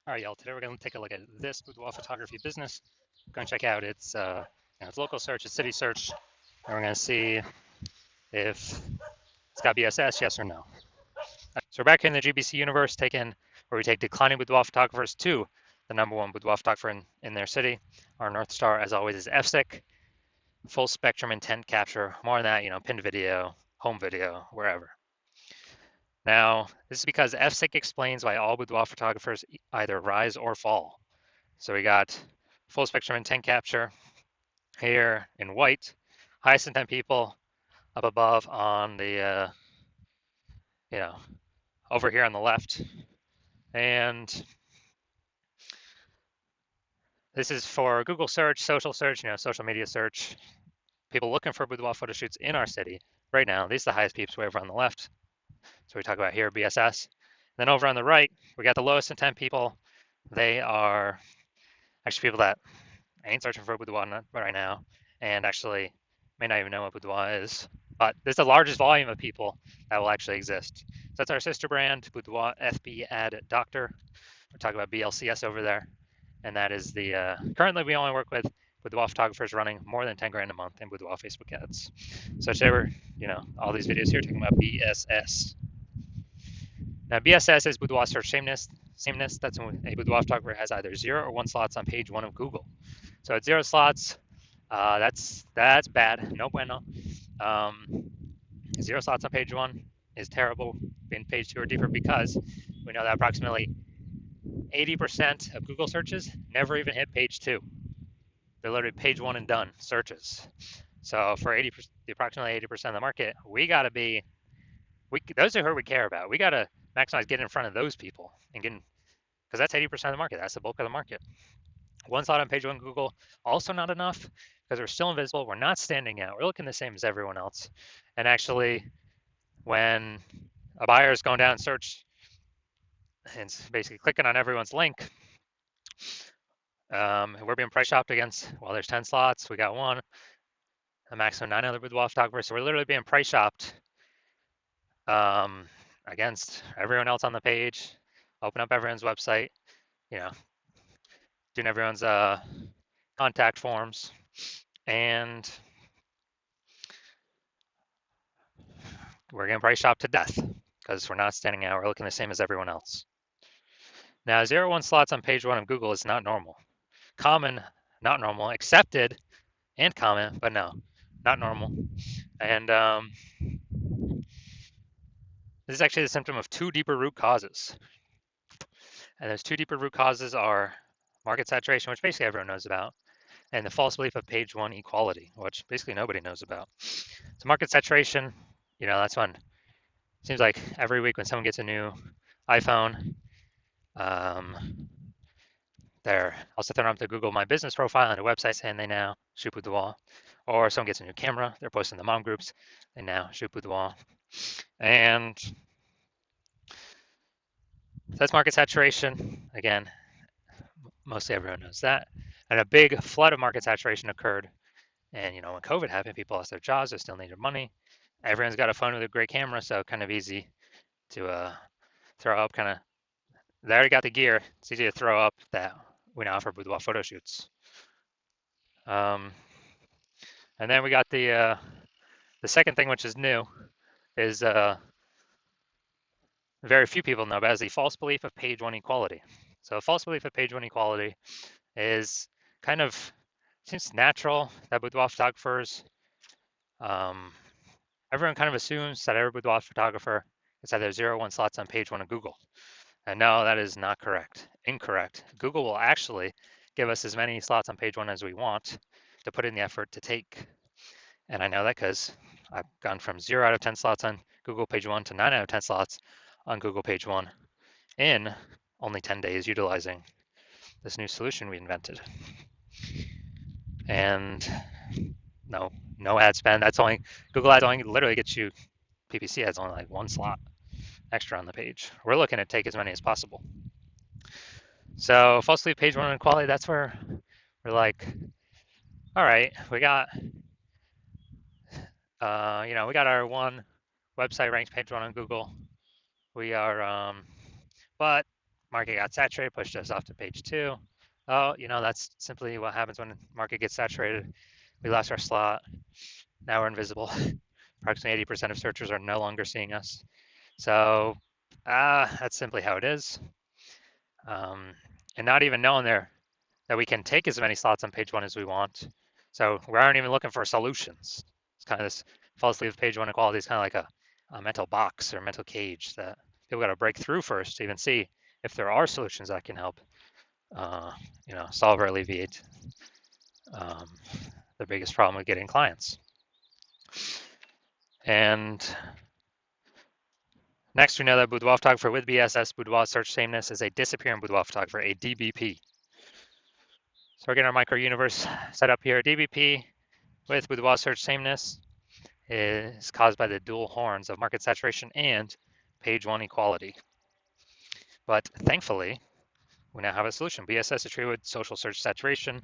All right, y'all. Today we're going to take a look at this boudoir photography business. Go and check out its local search, its city search, and we're going to see if it's got BSS, yes or no. So we're back in the GBC universe, where we take declining boudoir photographers to the #1 boudoir photographer in their city. Our North Star, as always, is FSIC, full spectrum intent capture. More on that, pinned video, home video, wherever. Now, this is because FSIC explains why all boudoir photographers either rise or fall. So we got full spectrum intent capture here in white, highest intent people up above on the, over here on the left. And this is for Google search, social search, social media search, people looking for boudoir photo shoots in our city right now. These are the highest peeps way over on the left. So we talk about here, BSS. Then over on the right, we got the lowest intent people. They are actually people that ain't searching for boudoir right now, and actually may not even know what boudoir is. But there's the largest volume of people that will actually exist. So that's our sister brand, Boudoir FB Ad Doctor. We're talking about BLCS over there, and that is the currently we only work with boudoir photographers running more than 10 grand a month in boudoir Facebook ads. So today we're all these videos here talking about BSS. Now BSS is boudoir search sameness. That's when a boudoir photographer has either 0 or 1 slots on page 1 of Google. So at 0 slots, that's bad. No bueno. 0 slots on page 1 is terrible. In page 2 or deeper, because we know that approximately 80% of Google searches never even hit page 2. They're literally page 1 and done searches. So for approximately 80% of the market, we got to be, those are who we care about. We got to maximize getting in front of those people and getting, because that's 80% of the market. That's the bulk of the market. 1 slot on page 1 Google, also not enough, because we're still invisible. We're not standing out. We're looking the same as everyone else. And actually, when a buyer is going down and search and basically clicking on everyone's link, we're being price shopped against, well, there's 10 slots. We got 1, a maximum 9 other boudoir photographers. So we're literally being price shopped against everyone else on the page. Open up everyone's website, doing everyone's contact forms, and we're getting price shopped to death because we're not standing out. We're looking the same as everyone else. Now, 0-1 slots on page 1 of Google is not normal. Common, not normal. Accepted and common, but no, not normal. And this is actually the symptom of 2 deeper root causes. And those 2 deeper root causes are market saturation, which basically everyone knows about, and the false belief of page 1 equality, which basically nobody knows about. So market saturation, that's when it seems like every week when someone gets a new iPhone, they're also throwing up the Google My Business profile and a website saying they now shoot boudoir. Or someone gets a new camera, they're posting the mom groups, they now shoot boudoir. And that's market saturation. Again, mostly everyone knows that. And a big flood of market saturation occurred. And when COVID happened, people lost their jobs, they still needed money. Everyone's got a phone with a great camera, so kind of easy to throw up. They already got the gear. It's easy to throw up that we now offer boudoir photo shoots. And then we got the second thing, which is new, is very few people know about, is the false belief of page 1 equality. So a false belief of page 1 equality is kind of, seems natural that boudoir photographers, everyone kind of assumes that every boudoir photographer is either 0-1 slots on page 1 of Google. And no, that is not correct. Incorrect. Google will actually give us as many slots on page 1 as we want to put in the effort to take. And I know that because I've gone from 0 out of 10 slots on Google page 1 to 9 out of 10 slots on Google page 1 in only 10 days utilizing this new solution we invented. And no ad spend. That's only, Google ads only literally gets you, PPC ads only like 1 slot extra on the page. We're looking to take as many as possible. So falsely page 1 inequality, that's where we're like, all right, we got, we got our 1 website ranked page 1 on Google. We are, but Market got saturated, pushed us off to page 2. Oh, that's simply what happens when market gets saturated. We lost our slot. Now we're invisible. Approximately 80% of searchers are no longer seeing us. So that's simply how it is. And not even knowing that we can take as many slots on page 1 as we want. So we aren't even looking for solutions. It's kind of this false leave page 1 equality is kind of like a mental box or mental cage that people got to break through first to even see if there are solutions that can help, solve or alleviate the biggest problem with getting clients. And next, we know that Boudoir photographer with BSS, Boudoir search sameness, is a disappearing Boudoir photographer, a DBP. So we're getting our micro universe set up here. DBP with Boudoir search sameness is caused by the dual horns of market saturation and page 1 equality. But thankfully, we now have a solution. BSS is treated with social search saturation,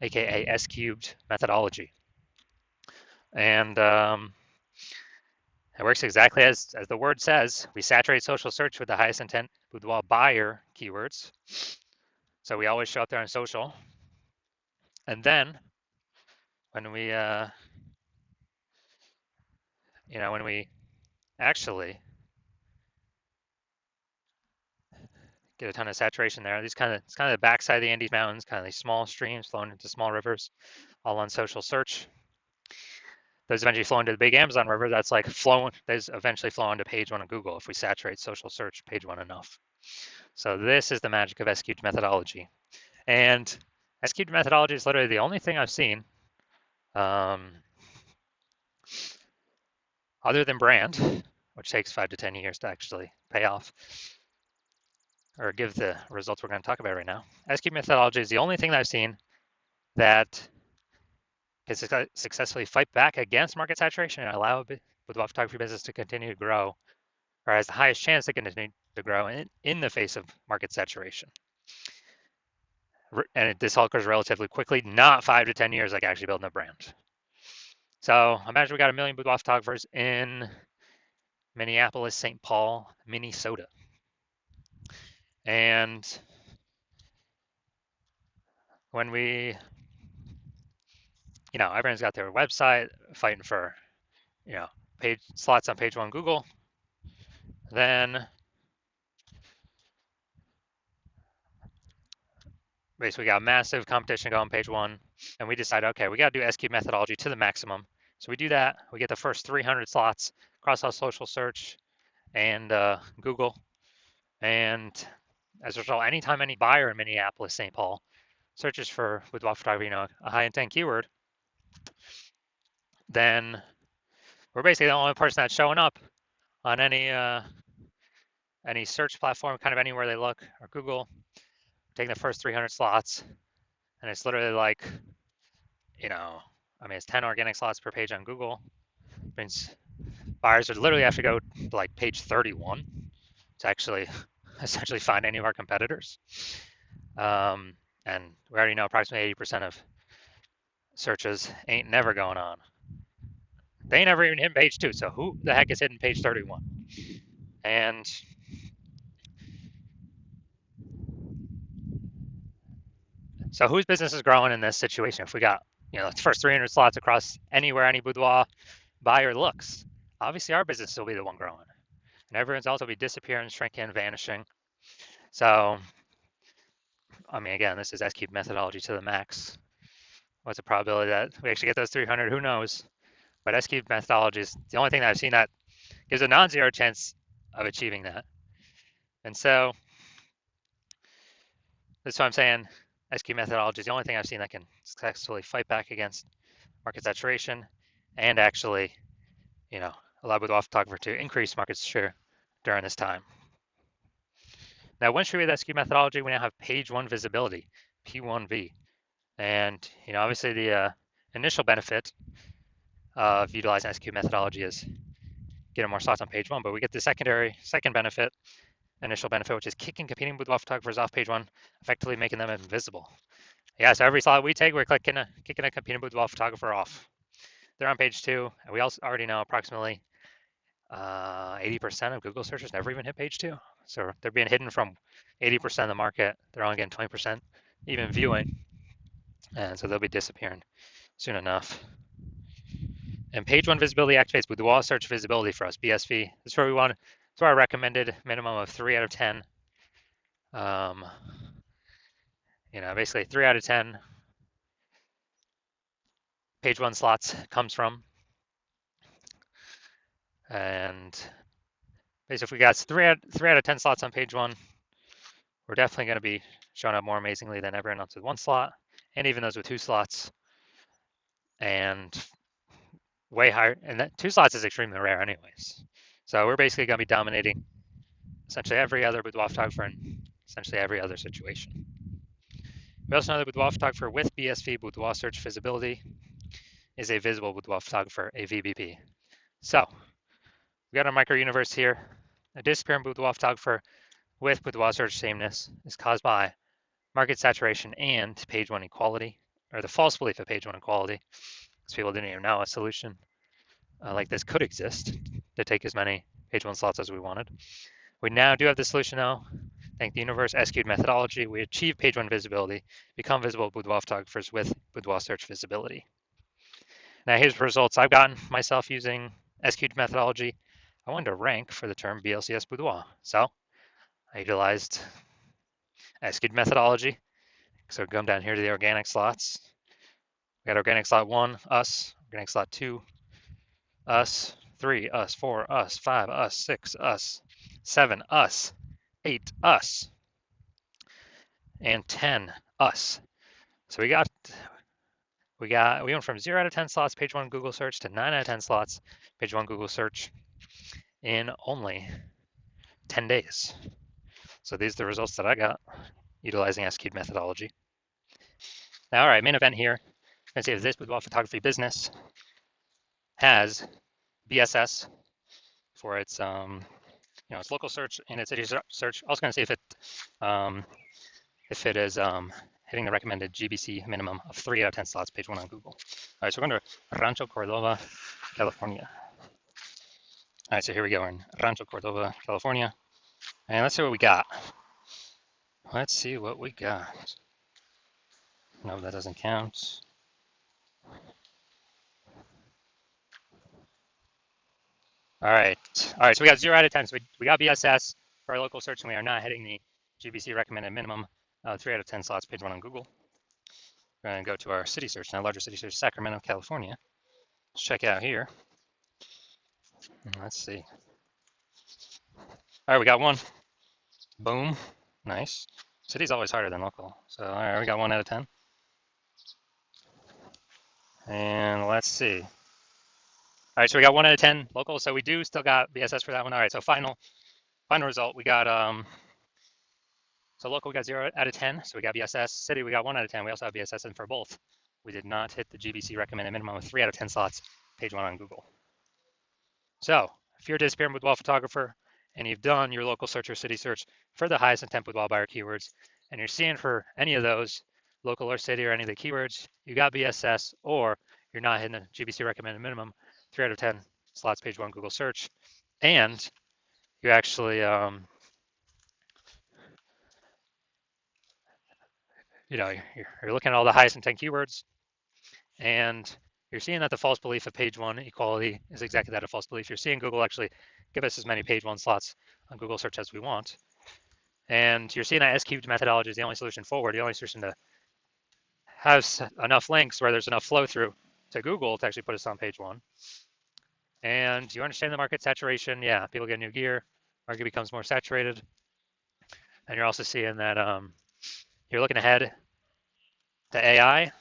aka S cubed methodology. And it works exactly as the word says. We saturate social search with the highest intent boudoir buyer keywords. So we always show up there on social. And then when we, when we actually get a ton of saturation there, it's kind of the backside of the Andes Mountains, kind of these small streams flowing into small rivers, all on social search. Those eventually flow into the big Amazon River. That's like those eventually flow onto page 1 of Google if we saturate social search page 1 enough. So this is the magic of S-cubed methodology. And S-cubed methodology is literally the only thing I've seen other than brand, which takes 5 to 10 years to actually pay off or give the results we're going to talk about right now. S-cubed methodology is the only thing that I've seen that can successfully fight back against market saturation and allow Boudoir photography business to continue to grow, or has the highest chance to continue to grow in the face of market saturation. And this all occurs relatively quickly, not 5 to 10 years like actually building a brand. So imagine we got 1 million boudoir photographers in Minneapolis, St. Paul, Minnesota. And when we, everyone's got their website fighting for, page slots on page 1 Google, then basically we got massive competition going on page 1, and we decide, okay, we got to do S-cubed methodology to the maximum. So we do that. We get the first 300 slots across our social search and Google. And as a result, anytime any buyer in Minneapolis, St. Paul searches for boudoir photography, a high intent keyword, then we're basically the only person that's showing up on any search platform, kind of anywhere they look, or Google, taking the first 300 slots. And it's literally like, it's 10 organic slots per page on Google. It means buyers would literally have to go to like page 31 to actually essentially find any of our competitors. And we already know approximately 80% of searches ain't never going on. They ain't never even hit page 2, so who the heck is hitting page 31? And so whose business is growing in this situation? If we got, the first 300 slots across anywhere any boudoir buyer looks, obviously our business will be the one growing. And everyone's else will be disappearing, shrinking, vanishing. So, again, this is S-cubed methodology to the max. What's the probability that we actually get those 300? Who knows? But S-cubed methodology is the only thing that I've seen that gives a non-zero chance of achieving that. And so that's what I'm saying. S-cubed methodology is the only thing I've seen that can successfully fight back against market saturation and actually, allow boudoir photographer to increase market share during this time. Now, once we read the S-cubed methodology, we now have page 1 visibility, P1V. And, obviously the initial benefit of utilizing S-cubed methodology is getting more slots on page 1, but we get the second benefit, initial benefit, which is kicking competing boudoir photographers off page 1, effectively making them invisible. Yeah, so every slot we take, we're kicking a competing boudoir photographer off. They're on page 2, and we also already know approximately 80% of Google searches never even hit page 2. So they're being hidden from 80% of the market. They're only getting 20% even viewing. And so they'll be disappearing soon enough. And page 1 visibility activates Boudoir search visibility for us, BSV. That's where we want. That's where I recommended minimum of 3 out of 10. Basically 3 out of 10 page 1 slots comes from. And basically, if we got 3 out of 10 slots on page 1, we're definitely going to be showing up more amazingly than everyone else with 1 slot, and even those with 2 slots, and way higher. And that 2 slots is extremely rare, anyways. So we're basically going to be dominating essentially every other boudoir photographer in essentially every other situation. We also know that boudoir photographer with BSV, boudoir search visibility, is a visible boudoir photographer, a VBP. So we got our micro universe here. A disappearing boudoir photographer with boudoir search sameness is caused by market saturation and page 1 equality, or the false belief of page 1 equality, because people didn't even know a solution like this could exist to take as many page 1 slots as we wanted. We now do have the solution though. Thank the universe SQ'd methodology, we achieve page 1 visibility, become visible boudoir photographers with boudoir search visibility. Now here's the results I've gotten myself using SQ'd methodology. I wanted to rank for the term BLCS boudoir, so I utilized SQ'd methodology. So come down here to the organic slots. We got organic slot 1, us. Organic slot 2, us. 3, us. 4, us. 5, us. 6, us. 7, us. 8, us. And 10, us. So we went from 0 out of 10 slots page 1 Google search to 9 out of 10 slots page 1 Google search in only 10 days. So these are the results that I got utilizing SQ'd methodology. Now, all right, main event here. I'm going to see if this boudoir photography business has BSS for its its local search and its city search. I was going to see if it is hitting the recommended GBC minimum of 3 out of 10 slots, page 1 on Google. All right, so we're going to Rancho Cordova, California. All right, so here we go. We're in Rancho Cordova, California, and let's see what we got. Let's see what we got. No, that doesn't count. All right, so we got 0 out of 10. So we got BSS for our local search, and we are not hitting the GBC recommended minimum 3 out of 10 slots, page 1 on Google. We're going to go to our city search now, larger city search, Sacramento, California. Let's check it out here. Let's see. All right, we got 1. Boom, nice. City's always harder than local. So all right, we got 1 out of 10. And let's see. All right, so we got 1 out of 10 local. So we do still got BSS for that one. All right, so final result, we got so local we got 0 out of 10. So we got BSS. City we got 1 out of 10. We also have BSS, and for both, we did not hit the GBC recommended minimum of 3 out of 10 slots, page 1 on Google. So if you're a disappearing boudoir photographer and you've done your local search or city search for the highest intent boudoir buyer keywords, and you're seeing for any of those, local or city or any of the keywords, you got BSS, or you're not hitting the GBC recommended minimum, 3 out of 10 slots, page 1 Google search, and you actually you're looking at all the highest intent keywords, and you're seeing that the false belief of page 1 equality is exactly that, a false belief. You're seeing Google actually give us as many page 1 slots on Google search as we want. And you're seeing that S-cubed methodology is the only solution forward, the only solution to have enough links where there's enough flow through to Google to actually put us on page 1. And you understand the market saturation. Yeah, people get new gear, market becomes more saturated. And you're also seeing that you're looking ahead to AI.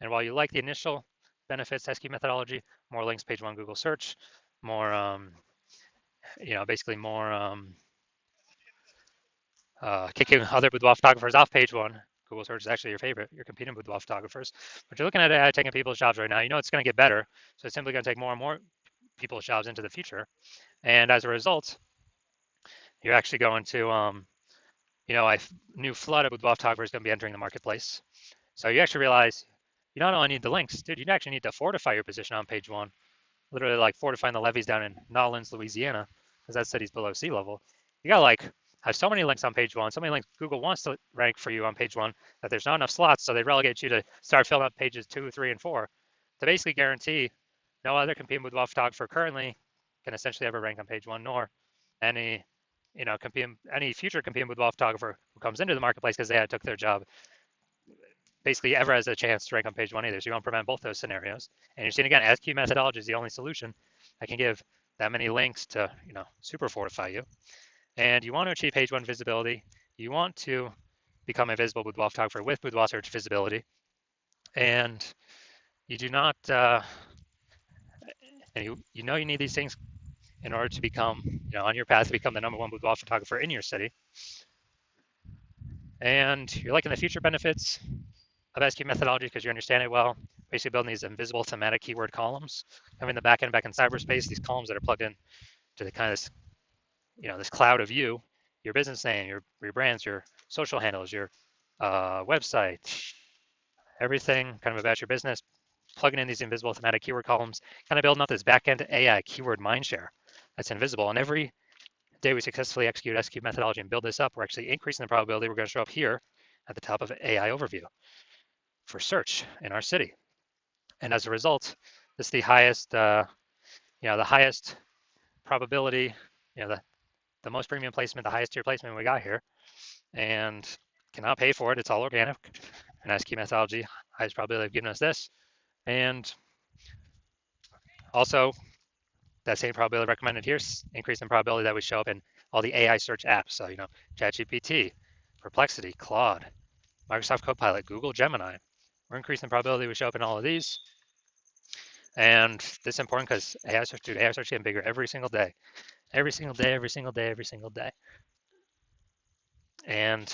And while you like the initial benefits, SQ methodology, more links, page 1 Google search, more, basically more kicking other boudoir photographers off page 1. Google search is actually your favorite. You're competing with boudoir photographers. But you're looking at AI taking people's jobs right now. You know it's going to get better. So it's simply going to take more and more people's jobs into the future. And as a result, you're actually going to, a new flood of boudoir photographers going to be entering the marketplace. So you actually realize you not only need the links, dude, you actually need to fortify your position on page 1 literally like fortifying the levees down in Nolens, Louisiana, because that city's below sea level. You gotta like have so many links on page one, so many links Google wants to rank for you on page one that there's not enough slots, so they relegate you to start filling up pages 2, 3, and 4 to basically guarantee no other competing boudoir photographer currently can essentially ever rank on page one, nor any any future competing boudoir photographer who comes into the marketplace because they took their job basically ever has a chance to rank on page one either. So you want to prevent both those scenarios. And you're seeing again, SQ methodology is the only solution that can give that many links to, super fortify you. And you want to achieve page one visibility. You want to become a visible boudoir photographer with boudoir search visibility. And you do not, and you know you need these things in order to become, on your path to become the #1 boudoir photographer in your city. And you're liking the future benefits of SQ methodology because you understand it well. Basically building these invisible thematic keyword columns, having the back in cyberspace, these columns that are plugged in to the kind of this cloud of you, your business name, your brands, your social handles, your website, everything kind of about your business, plugging in these invisible thematic keyword columns, kind of building up this back-end AI keyword mindshare that's invisible. And every day we successfully execute SQ methodology and build this up, we're actually increasing the probability we're going to show up here at the top of AI overview for search in our city. And as a result, this is the highest, the highest probability, the most premium placement, the highest tier placement we got here, and cannot pay for it. It's all organic. And SQ methodology, highest probability of giving us this. And also, that same probability recommended here, increase in probability that we show up in all the AI search apps. So, ChatGPT, Perplexity, Claude, Microsoft Copilot, Google Gemini. We're increasing the probability we show up in all of these. And this is important because AI search getting bigger every single day. Every single day, every single day, every single day. And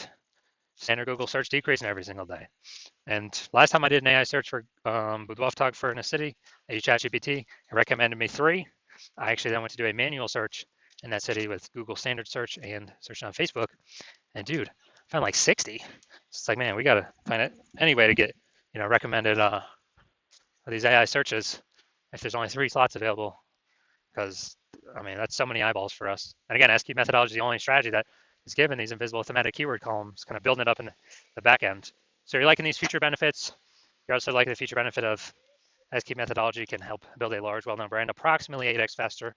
standard Google search decreasing every single day. And last time I did an AI search for boudoir photographer in a city, I used ChatGPT. It recommended me 3. I actually then went to do a manual search in that city with Google standard search and searching on Facebook. And dude, I found like 60. It's like, man, we got to find any way to get, recommended these AI searches if there's only 3 slots available, because I mean that's so many eyeballs for us. And again, SQ methodology is the only strategy that is given these invisible thematic keyword columns, kind of building it up in the back end. So you're liking these feature benefits. You're also liking the feature benefit of SQ methodology can help build a large, well-known brand approximately 8x faster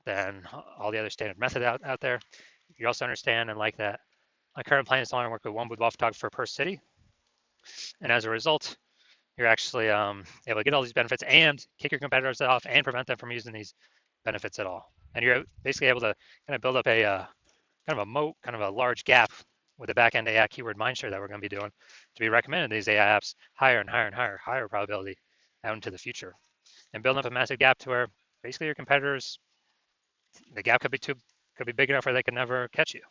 than all the other standard methods out there. You also understand and like that my current plan is to only work with one boudoir photographer per city. And as a result, you're actually able to get all these benefits and kick your competitors off and prevent them from using these benefits at all. And you're basically able to kind of build up a kind of a moat, kind of a large gap with the back-end AI keyword mindshare that we're going to be doing to be recommended these AI apps higher and higher and higher probability out into the future. And building up a massive gap to where basically your competitors, the gap could be big enough where they could never catch you.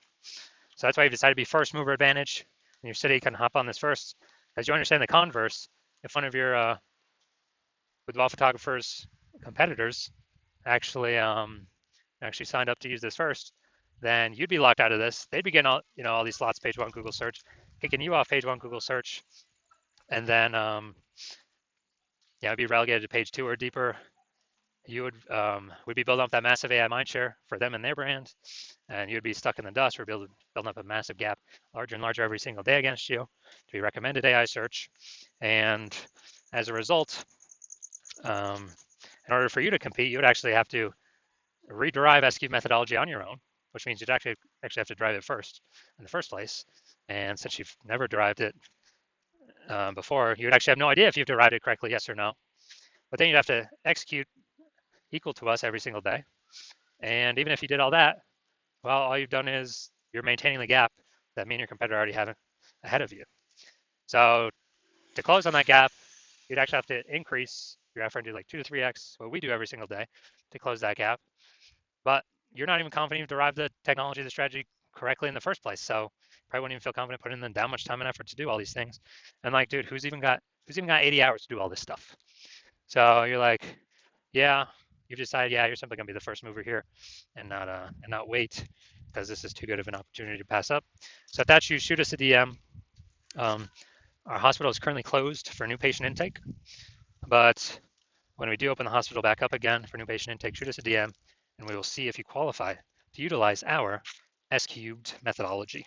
So that's why you've decided to be first mover advantage. And your city can hop on this first. As you understand the converse, if one of your boudoir photographers competitors actually signed up to use this first, then you'd be locked out of this. They'd be getting all these slots page one Google search, kicking you off page one Google search, and then it'd be relegated to page 2 or deeper. You would be building up that massive AI mindshare for them and their brand, and you'd be stuck in the dust. We're building up a massive gap, larger and larger every single day against you to be recommended AI search. And as a result, in order for you to compete, you would actually have to rederive SQ methodology on your own, which means you'd actually have to drive it first in the first place. And since you've never derived it before, you would actually have no idea if you've derived it correctly, yes or no. But then you'd have to execute equal to us every single day. And even if you did all that, well, all you've done is you're maintaining the gap that me and your competitor already have ahead of you. So to close on that gap, you'd actually have to increase your effort and do like 2 to 3x what we do every single day to close that gap. But you're not even confident you've derived the technology, the strategy correctly in the first place. So probably wouldn't even feel confident putting in that much time and effort to do all these things. And like, dude, who's even got 80 hours to do all this stuff? So you're like, yeah, you've decided, yeah, you're simply gonna be the first mover here and not wait because this is too good of an opportunity to pass up. So if that's you, shoot us a DM. Our hospital is currently closed for new patient intake, but When we do open the hospital back up again for new patient intake, shoot us a DM and we will see if you qualify to utilize our S cubed methodology.